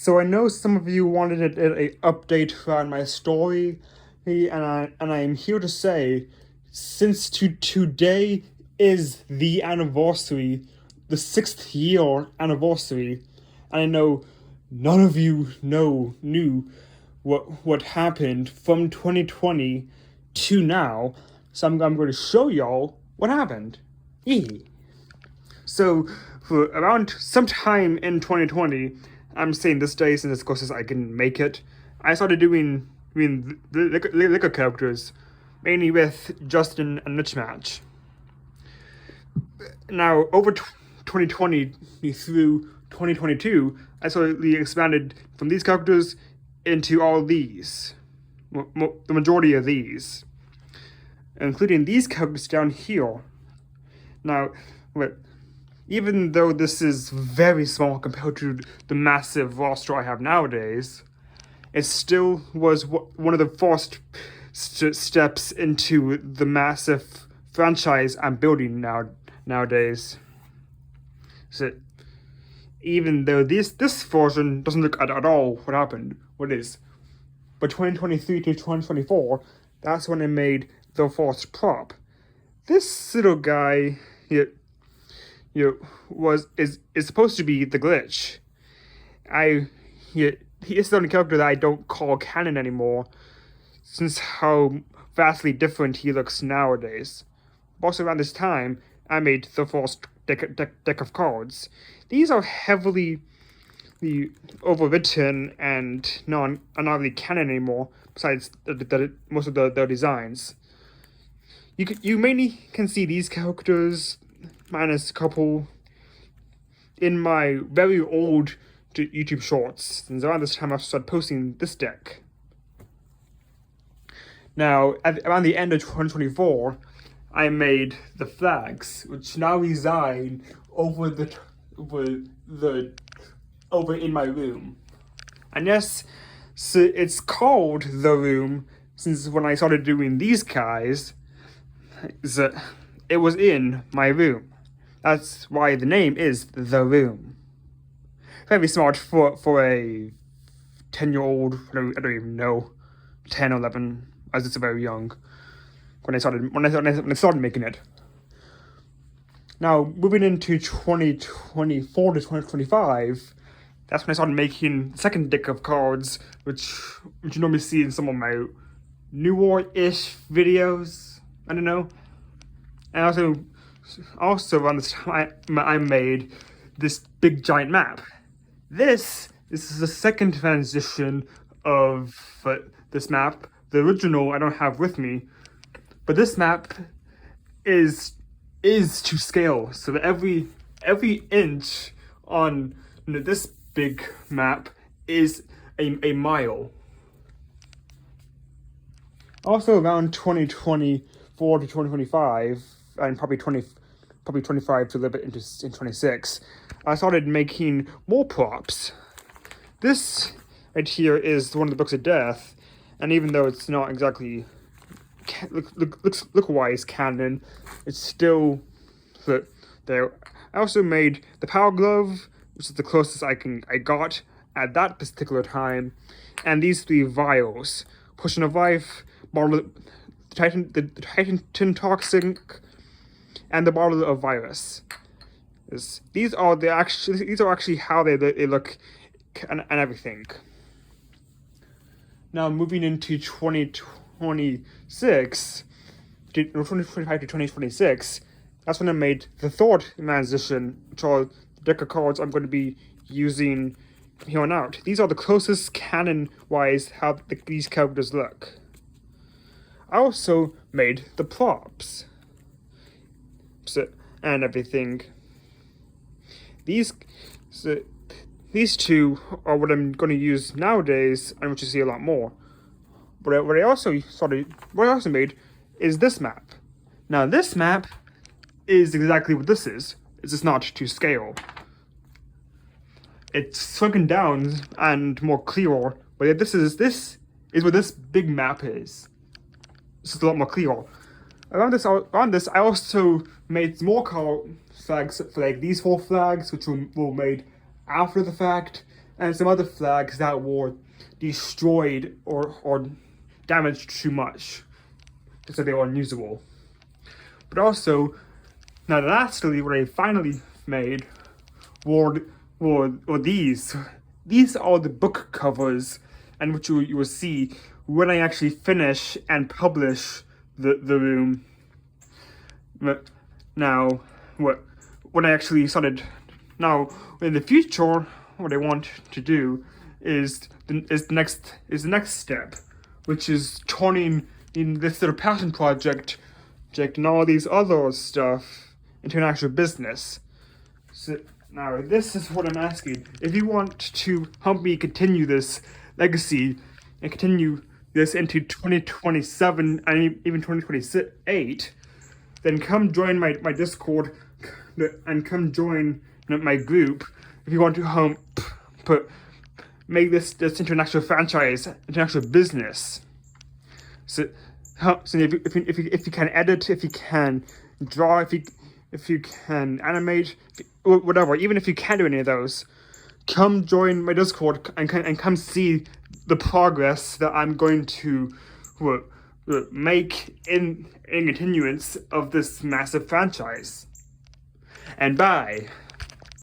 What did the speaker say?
So I know some of you wanted a update on my story, and I am here to say, since today is the anniversary, the 6th year anniversary, and I know none of you knew what happened from 2020 to now, so I'm going to show y'all what happened. Yee. So, for around sometime in 2020, I'm saying this day since as close as I can make it, I started doing the liquor characters, mainly with Justin and Mitchmatch. Now, over 2020 through 2022, I slowly expanded from these characters into all these, the majority of these, including these characters down here. Now, even though this is very small compared to the massive roster I have nowadays, it still was one of the first steps into the massive franchise I'm building nowadays. So, even though this version doesn't look at all what happened, what is, but 2023 to 2024, that's when I made the first prop. This little guy here, is supposed to be the Glitch. He is the only character that I don't call canon anymore, since how vastly different he looks nowadays. Also around this time, I made the first deck of cards. These are heavily overwritten and are not really canon anymore, besides most of the designs. You mainly can see these characters, minus a couple, in my very old YouTube shorts, since around this time I started posting this deck. Now, around the end of 2024, I made the flags, which now reside over in my room. And yes, so it's called the room, since when I started doing these guys, it was in my room. That's why the name is The Room. Very smart for a 10-year-old, I don't even know, 10, 11, as it's very young, when I started making it. Now, moving into 2024 to 2025, that's when I started making the second deck of cards, which you normally see in some of my newer-ish videos, I don't know. And also around this time, I made this big giant map. This is the second transition of this map. The original I don't have with me, but this map is to scale. So that every inch on this big map is a mile. Also around 2024 to 2025, and probably 25 to a little bit in 26, I started making more props. This right here is one of the Books of Death, and even though it's not exactly look-wise canon, it's still there. I also made the Power Glove, which is the closest I got at that particular time, and these 3 vials: Potion of Life, bottle of the Titan Toxic, and the bottle of Virus. These are actually how they look and everything. Now moving into 2025 to 2026, that's when I made the third transition, which are the deck of cards I'm going to be using from here on out. These are the closest canon-wise how these characters look. I also made the props and everything. These 2 are what I'm going to use nowadays, and which you see a lot more. But what I also made is this map. Now this map is exactly what this is. It's just not to scale. It's shrunken down and more clearer. But this is what this big map is. This is a lot more clear. Around this, I also made more flags, for like these 4 flags, which were made after the fact, and some other flags that were destroyed or damaged too much, so they were unusable. But also, now lastly, what I finally made were these. These are the book covers, and which you will see when I actually finish and publish the room. Now, when I actually started, now in the future, what I want to do is the next step, which is turning in this little passion project and all these other stuff into an actual business. So now this is what I'm asking. If you want to help me continue this legacy and continue this into 2027 and even 2028, then come join my Discord and come join my group if you want to make this international franchise, international business. So if you can edit, if you can draw, if you can animate, whatever, even if you can't do any of those, come join my Discord and come see the progress that I'm going to make in continuance of this massive franchise. And bye.